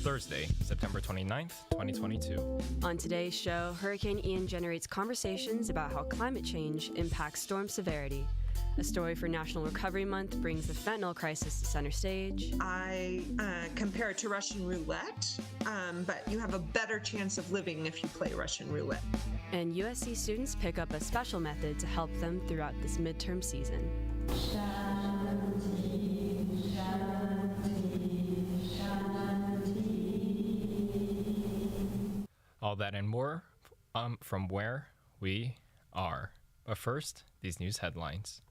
Thursday, September 29th, 2022. On today's show, Hurricane Ian generates conversations about how climate change impacts storm severity. A story for National Recovery Month brings the fentanyl crisis to center stage. I compare it to Russian roulette, but you have a better chance of living if you play Russian roulette. And USC students pick up a special method to help them throughout this midterm season. All that and more from where we are. But first, these news headlines.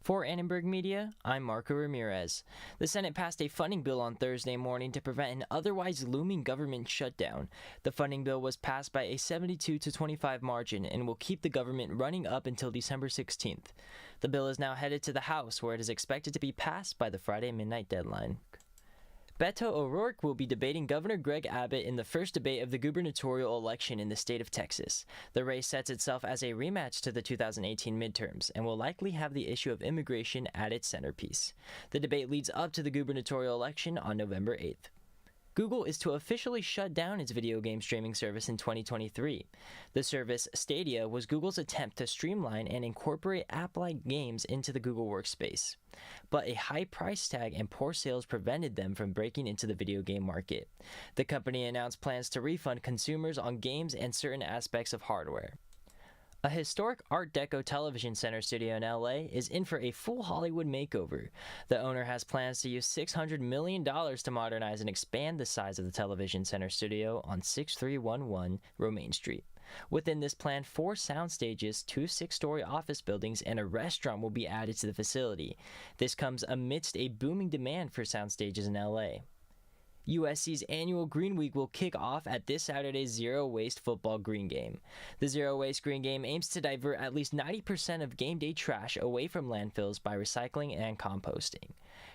For Annenberg Media, I'm Marco Ramirez. The Senate passed a funding bill on Thursday morning to prevent an otherwise looming government shutdown. The funding bill was passed by a 72-25 margin and will keep the government running up until December 16th. The bill is now headed to the House, where it is expected to be passed by the Friday midnight deadline. Beto O'Rourke will be debating Governor Greg Abbott in the first debate of the gubernatorial election in the state of Texas. The race sets itself as a rematch to the 2018 midterms and will likely have the issue of immigration at its centerpiece. The debate leads up to the gubernatorial election on November 8th. Google is to officially shut down its video game streaming service in 2023. The service, Stadia, was Google's attempt to streamline and incorporate app-like games into the Google Workspace. But a high price tag and poor sales prevented them from breaking into the video game market. The company announced plans to refund consumers on games and certain aspects of hardware. A historic Art Deco television center studio in LA is in for a full Hollywood makeover. The owner has plans to use $600 million to modernize and expand the size of the television center studio on 6311 Romaine Street. Within this plan, 4 sound stages, 2 6-story office buildings, and a restaurant will be added to the facility. This comes amidst a booming demand for sound stages in LA. USC's annual Green Week will kick off at this Saturday's Zero Waste Football Green Game. The Zero Waste Green Game aims to divert at least 90% of game day trash away from landfills by recycling and composting.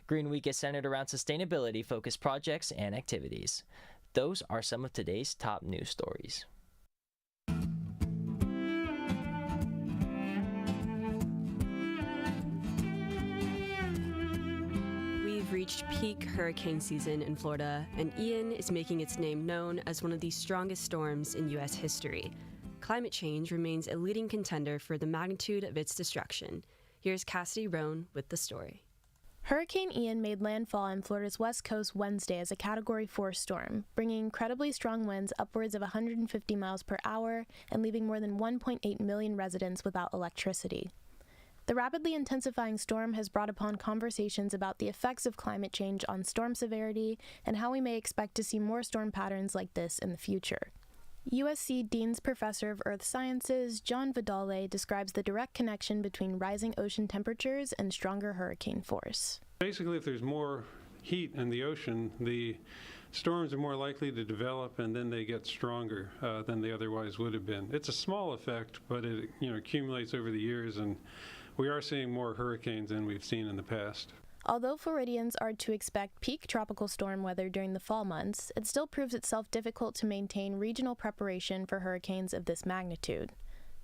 Green Week is centered around sustainability-focused projects and activities. Those are some of today's top news stories. Reached peak hurricane season in Florida, and Ian is making its name known as one of the strongest storms in U.S. history. Climate change remains a leading contender for the magnitude of its destruction. Here's Cassidy Roan with the story. Hurricane Ian made landfall on Florida's west coast Wednesday as a Category 4 storm, bringing incredibly strong winds upwards of 150 miles per hour and leaving more than 1.8 million residents without electricity. The rapidly intensifying storm has brought upon conversations about the effects of climate change on storm severity and how we may expect to see more storm patterns like this in the future. USC Dean's Professor of Earth Sciences, John Vidale, describes the direct connection between rising ocean temperatures and stronger hurricane force. Basically, if there's more heat in the ocean, the storms are more likely to develop, and then they get stronger than they otherwise would have been. It's a small effect, but it accumulates over the years, and we are seeing more hurricanes than we've seen in the past. Although Floridians are to expect peak tropical storm weather during the fall months, it still proves itself difficult to maintain regional preparation for hurricanes of this magnitude.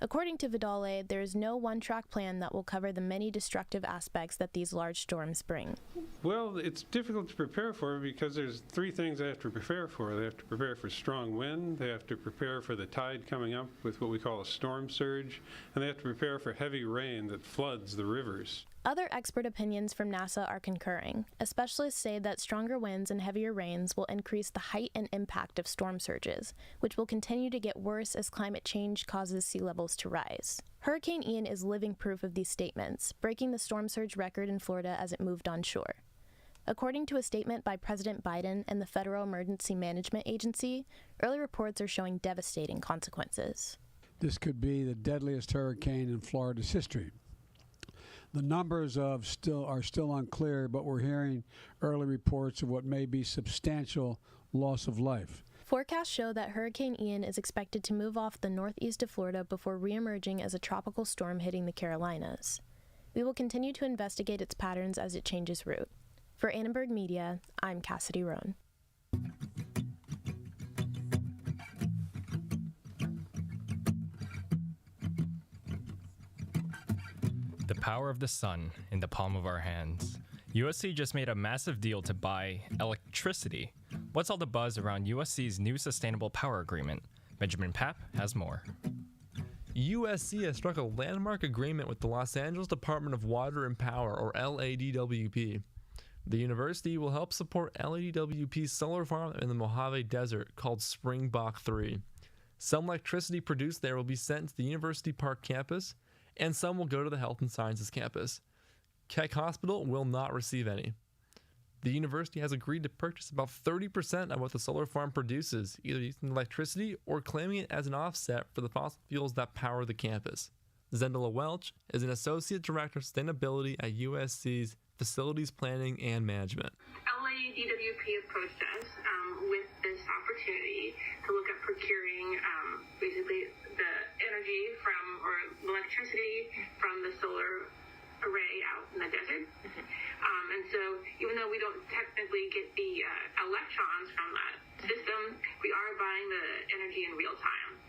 According to Vidale, there is no one-track plan that will cover the many destructive aspects that these large storms bring. Well, it's difficult to prepare for because there's 3 things they have to prepare for. They have to prepare for strong wind, they have to prepare for the tide coming up with what we call a storm surge, and they have to prepare for heavy rain that floods the rivers. Other expert opinions from NASA are concurring. Specialists say that stronger winds and heavier rains will increase the height and impact of storm surges, which will continue to get worse as climate change causes sea levels to rise. Hurricane Ian is living proof of these statements, breaking the storm surge record in Florida as it moved onshore. According to a statement by President Biden and the Federal Emergency Management Agency, early reports are showing devastating consequences. This could be the deadliest hurricane in Florida's history. The numbers are still unclear, but we're hearing early reports of what may be substantial loss of life. Forecasts show that Hurricane Ian is expected to move off the northeast of Florida before reemerging as a tropical storm hitting the Carolinas. We will continue to investigate its patterns as it changes route. For Annenberg Media, I'm Cassidy Roan. The power of the sun in the palm of our hands. USC just made a massive deal to buy electricity. What's all the buzz around USC's new sustainable power agreement? Benjamin Papp has more. USC has struck a landmark agreement with the Los Angeles Department of Water and Power, or LADWP. The university will help support LADWP's solar farm in the Mojave Desert called Springbok 3. Some electricity produced there will be sent to the University Park campus, and some will go to the Health and Sciences campus. Keck Hospital will not receive any. The university has agreed to purchase about 30% of what the solar farm produces, either using electricity or claiming it as an offset for the fossil fuels that power the campus. Zendela Welch is an Associate Director of Sustainability at USC's Facilities Planning and Management. LADWP approached us with this opportunity to look at procuring basically the energy from, or electricity from the solar array out in the desert. And so even though we don't technically get the electrons from that system, we are buying the energy in real time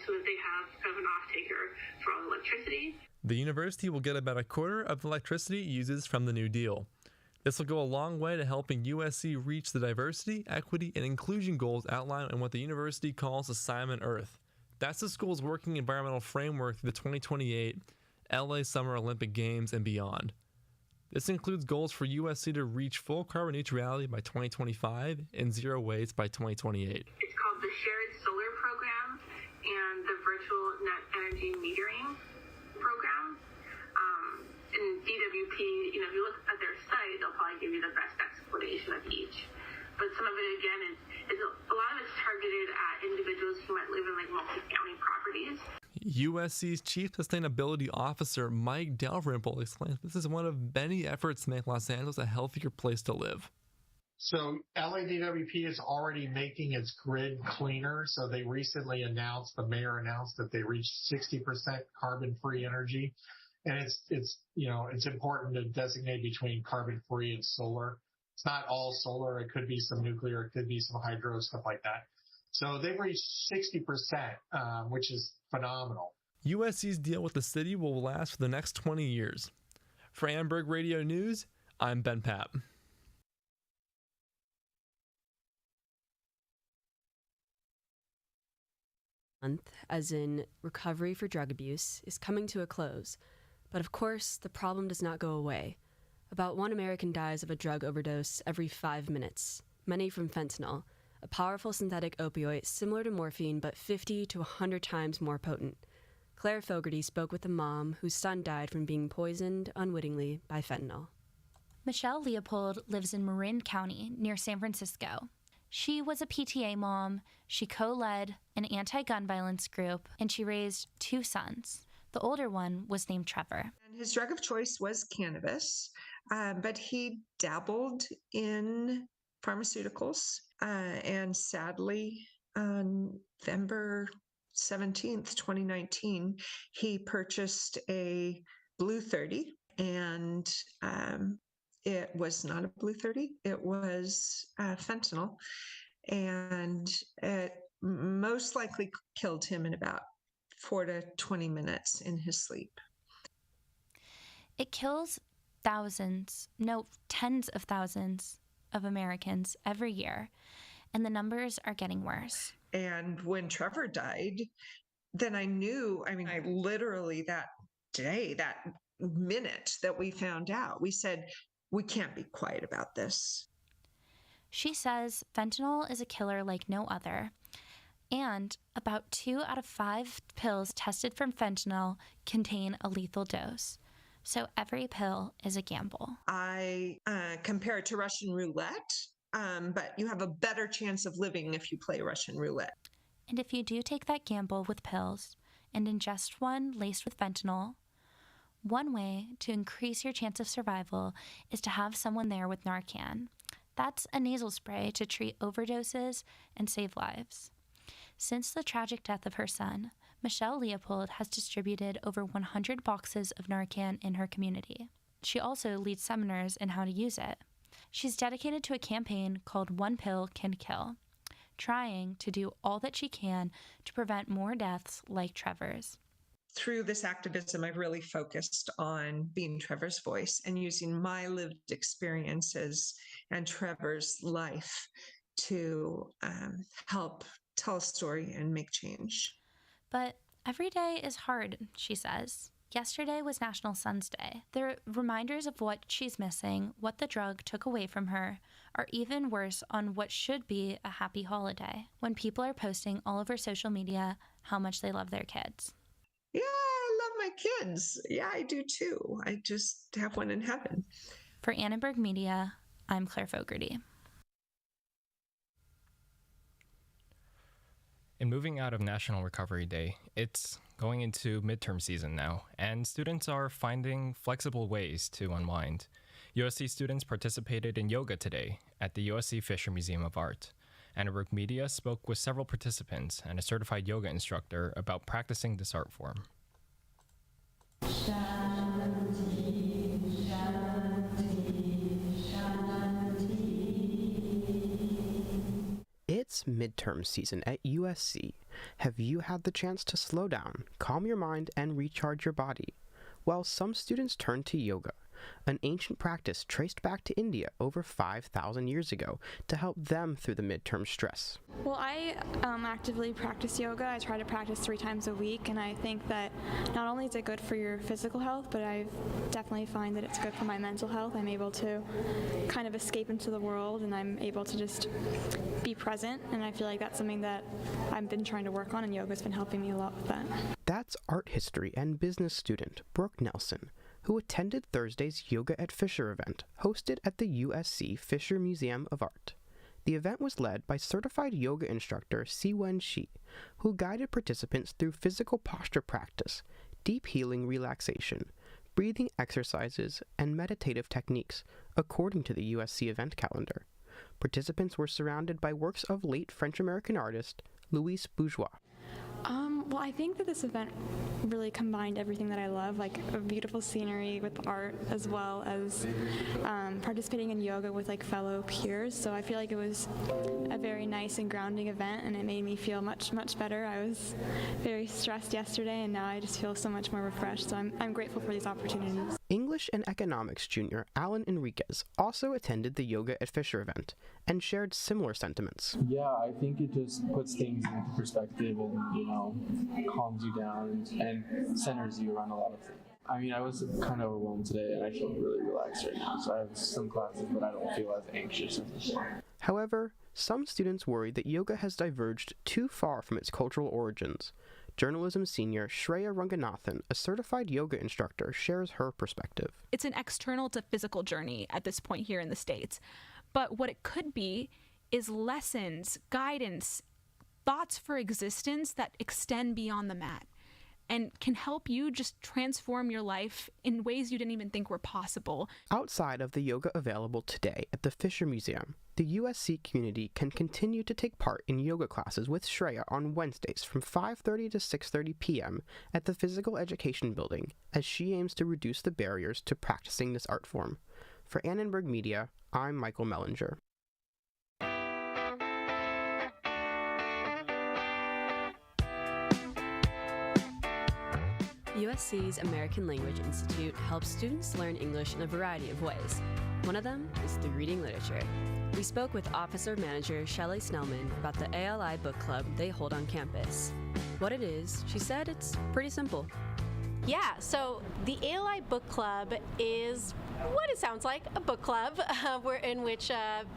so that they have kind of an off-taker for all the electricity. The university will get about a quarter of the electricity it uses from the New Deal. This will go a long way to helping USC reach the diversity, equity, and inclusion goals outlined in what the university calls Assignment Earth. That's the school's working environmental framework through the 2028 LA Summer Olympic Games and beyond. This includes goals for USC to reach full carbon neutrality by 2025 and zero waste by 2028. It's called the Shared Solar Program and the Virtual Net Energy Metering Program. And DWP, if you look at their site, they'll probably give you the best explanation of each. But some of it, again, is a lot of it's targeted at individuals who might live in multi-family properties. USC's Chief Sustainability Officer Mike Dalrymple explains this is one of many efforts to make Los Angeles a healthier place to live. So LADWP is already making its grid cleaner. So they recently announced, the mayor announced that they reached 60% carbon-free energy. And it's important to designate between carbon-free and solar. It's not all solar. It could be some nuclear. It could be some hydro, stuff like that. So they've reached 60%, which is phenomenal. USC's deal with the city will last for the next 20 years. For Amberg Radio News, I'm Ben Papp. Month, as in recovery for drug abuse, is coming to a close. But of course, the problem does not go away. About 1 American dies of a drug overdose every 5 minutes, many from fentanyl, a powerful synthetic opioid similar to morphine but 50 to 100 times more potent. Claire Fogarty spoke with a mom whose son died from being poisoned unwittingly by fentanyl. Michelle Leopold lives in Marin County near San Francisco. She was a PTA mom, she co-led an anti-gun violence group, and she raised 2 sons. The older one was named Trevor. And his drug of choice was cannabis, but he dabbled in pharmaceuticals. And sadly, on November 17th, 2019, he purchased a Blue 30, and it was not a Blue 30. It was fentanyl, and it most likely killed him in about 4 to 20 minutes in his sleep. It kills tens of thousands of Americans every year, and the numbers are getting worse. And when Trevor died, then I literally that day, that minute that we found out, we said, we can't be quiet about this. She says fentanyl is a killer like no other, and about 2 out of 5 pills tested from fentanyl contain a lethal dose. So every pill is a gamble. I compare it to Russian roulette, but you have a better chance of living if you play Russian roulette. And if you do take that gamble with pills and ingest one laced with fentanyl, one way to increase your chance of survival is to have someone there with Narcan. That's a nasal spray to treat overdoses and save lives. Since the tragic death of her son, Michelle Leopold has distributed over 100 boxes of Narcan in her community. She also leads seminars in how to use it. She's dedicated to a campaign called One Pill Can Kill, trying to do all that she can to prevent more deaths like Trevor's. through this activism, I've really focused on being Trevor's voice and using my lived experiences and Trevor's life to help tell a story and make change. But every day is hard, she says. Yesterday was National Sons Day. The reminders of what she's missing, what the drug took away from her, are even worse on what should be a happy holiday, when people are posting all over social media how much they love their kids. Yeah, I love my kids. Yeah, I do too. I just have one in heaven. For Annenberg Media, I'm Claire Fogarty. In moving out of National Recovery Day, it's going into midterm season now, and students are finding flexible ways to unwind. USC students participated in yoga today at the USC Fisher Museum of Art. Annenberg Media spoke with several participants and a certified yoga instructor about practicing this art form. It's midterm season at USC. Have you had the chance to slow down, calm your mind, and recharge your body? Well, some students turn to yoga, an ancient practice traced back to India over 5,000 years ago to help them through the midterm stress. Well, I actively practice yoga. I try to practice 3 times a week, and I think that not only is it good for your physical health, but I definitely find that it's good for my mental health. I'm able to kind of escape into the world, and I'm able to just be present, and I feel like that's something that I've been trying to work on, and yoga's been helping me a lot with that. That's art history and business student Brooke Nelson, who attended Thursday's Yoga at Fisher event, hosted at the USC Fisher Museum of Art. The event was led by certified yoga instructor Siwen Shi, who guided participants through physical posture practice, deep healing relaxation, breathing exercises, and meditative techniques, according to the USC event calendar. Participants were surrounded by works of late French-American artist Louis Bourgeois. Well, I think that this event really combined everything that I love, like a beautiful scenery with art, as well as participating in yoga with like fellow peers. So I feel like it was a very nice and grounding event, and it made me feel much, much better. I was very stressed yesterday, and now I just feel so much more refreshed. So I'm grateful for these opportunities. English and economics junior Alan Enriquez also attended the Yoga at Fisher event and shared similar sentiments. Yeah, I think it just puts things into perspective and, calms you down and centers you around a lot of things. I mean, I was kind of overwhelmed today, and I feel really relaxed right now. So I have some classes, but I don't feel as anxious as before. However, some students worry that yoga has diverged too far from its cultural origins. Journalism senior Shreya Ranganathan, a certified yoga instructor, shares her perspective. It's an external to physical journey at this point here in the States. But what it could be is lessons, guidance, thoughts for existence that extend beyond the mat and can help you just transform your life in ways you didn't even think were possible. Outside of the yoga available today at the Fisher Museum, the USC community can continue to take part in yoga classes with Shreya on Wednesdays from 5:30 to 6:30 p.m. at the Physical Education Building, as she aims to reduce the barriers to practicing this art form. For Annenberg Media, I'm Michael Mellinger. USC's American Language Institute helps students learn English in a variety of ways. One of them is through reading literature. We spoke with Officer Manager Shelley Snellman about the ALI book club they hold on campus. What it is, she said it's pretty simple. Yeah, so the ALI Book Club is what it sounds like, a book club in which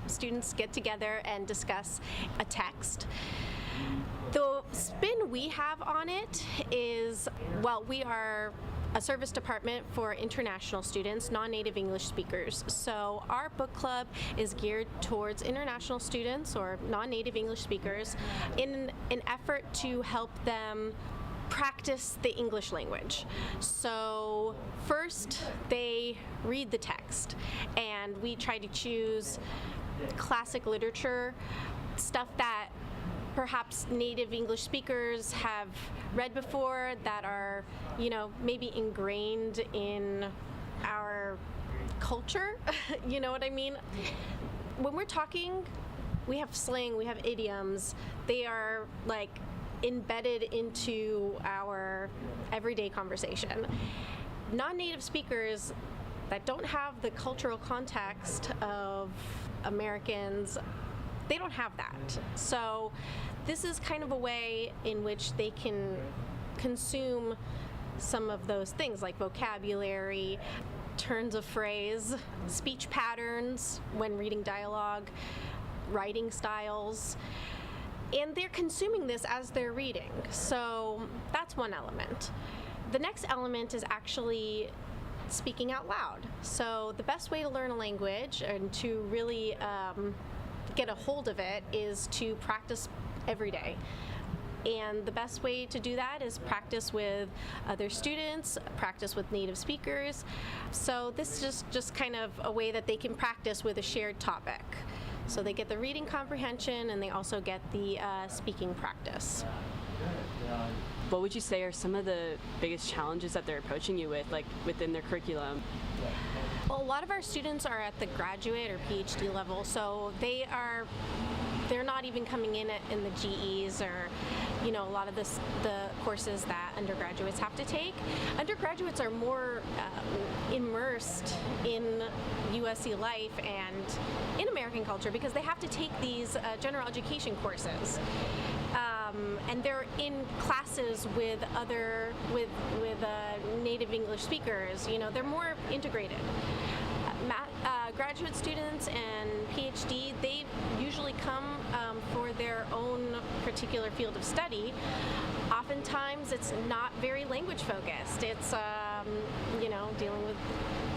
students get together and discuss a text. The spin we have on it is, well, we are a service department for international students, non-native English speakers. So our book club is geared towards international students or non-native English speakers in an effort to help them practice the English language. So first they read the text, and we try to choose classic literature, stuff that perhaps native English speakers have read before, that are, maybe ingrained in our culture. You know what I mean? When we're talking, we have slang, we have idioms. They are like embedded into our everyday conversation. Non-native speakers that don't have the cultural context of Americans, they don't have that. So this is kind of a way in which they can consume some of those things like vocabulary, turns of phrase, speech patterns when reading dialogue, writing styles, and they're consuming this as they're reading. So that's one element. The next element is actually speaking out loud. So the best way to learn a language and to really get a hold of it is to practice every day. And the best way to do that is practice with other students, practice with native speakers. So this is just kind of a way that they can practice with a shared topic. So they get the reading comprehension and they also get the speaking practice. What would you say are some of the biggest challenges that they're approaching you with, like within their curriculum? Well, a lot of our students are at the graduate or PhD level, so they're not even coming in the GEs or, a lot of the courses that undergraduates have to take. Undergraduates are more immersed in USC life and in American culture because they have to take these general education courses. And they're in classes with native English speakers. They're more integrated. Graduate students and PhD, they usually come for their own particular field of study. Oftentimes, it's not very language focused. It's dealing with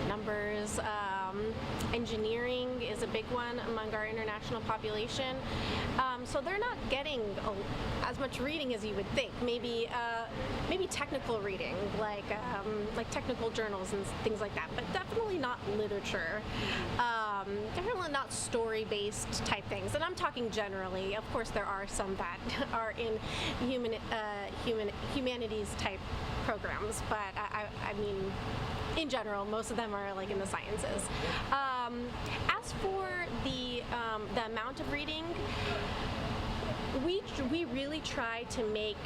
numbers. Engineering is a big one among our international population. So they're not getting as much reading as you would think. Maybe technical reading, like technical journals and things like that, but definitely not literature. Definitely not story-based type things. And I'm talking generally. Of course, there are some that are in humanities type programs, but I mean, in general, most of them are like in the sciences. As for the amount of reading, we really try to make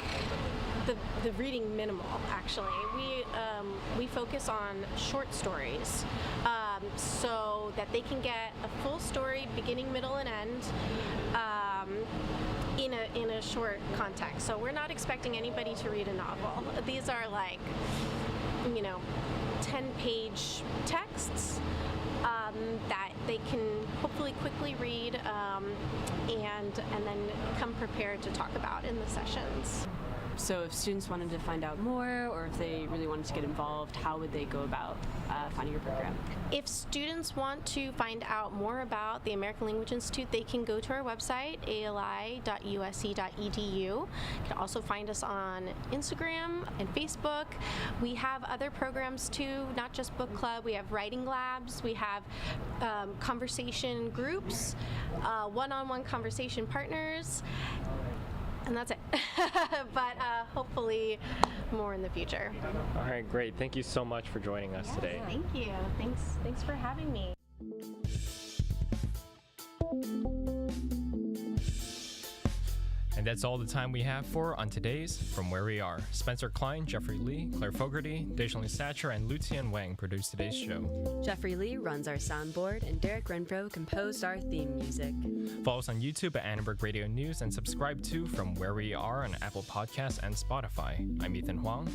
the reading minimal. Actually, we focus on short stories, so that they can get a full story, beginning, middle, and end. In a short context. So we're not expecting anybody to read a novel. These are like 10-page texts that they can hopefully quickly read and then come prepared to talk about in the sessions. So if students wanted to find out more or if they really wanted to get involved, how would they go about finding your program? If students want to find out more about the American Language Institute, they can go to our website, ali.usc.edu. You can also find us on Instagram and Facebook. We have other programs too, not just book club. We have writing labs. We have conversation groups, one-on-one conversation partners. And that's it. But hopefully more in the future. All right, great. Thank you so much for joining us today. Thank you. Thanks for having me. And that's all the time we have for on today's From Where We Are. Spencer Klein, Jeffrey Lee, Claire Fogarty, Dejanay Satcher, and Lucian Wang produced today's show. Jeffrey Lee runs our soundboard, and Derek Renfro composed our theme music. Follow us on YouTube at Annenberg Radio News and subscribe to From Where We Are on Apple Podcasts and Spotify. I'm Ethan Huang.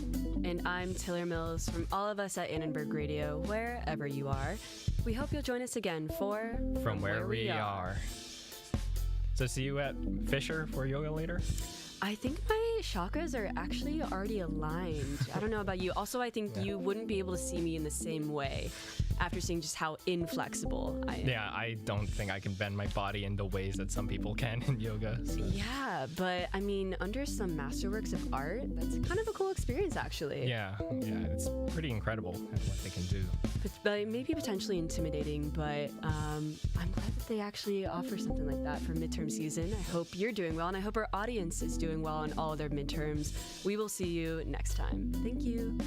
And I'm Taylor Mills. From all of us at Annenberg Radio, wherever you are, we hope you'll join us again for From Where We Are. So see you at Fisher for yoga later? I think my chakras are actually already aligned. I don't know about you. Also, I think you wouldn't be able to see me in the same way after seeing just how inflexible I am. Yeah, I don't think I can bend my body in the ways that some people can in yoga. So. Yeah, but I mean, under some masterworks of art, that's kind of a cool experience, actually. Yeah, it's pretty incredible what they can do. But maybe potentially intimidating, but I'm glad that they actually offer something like that for midterm season. I hope you're doing well, and I hope our audience is doing well on all of their midterms. We will see you next time. Thank you.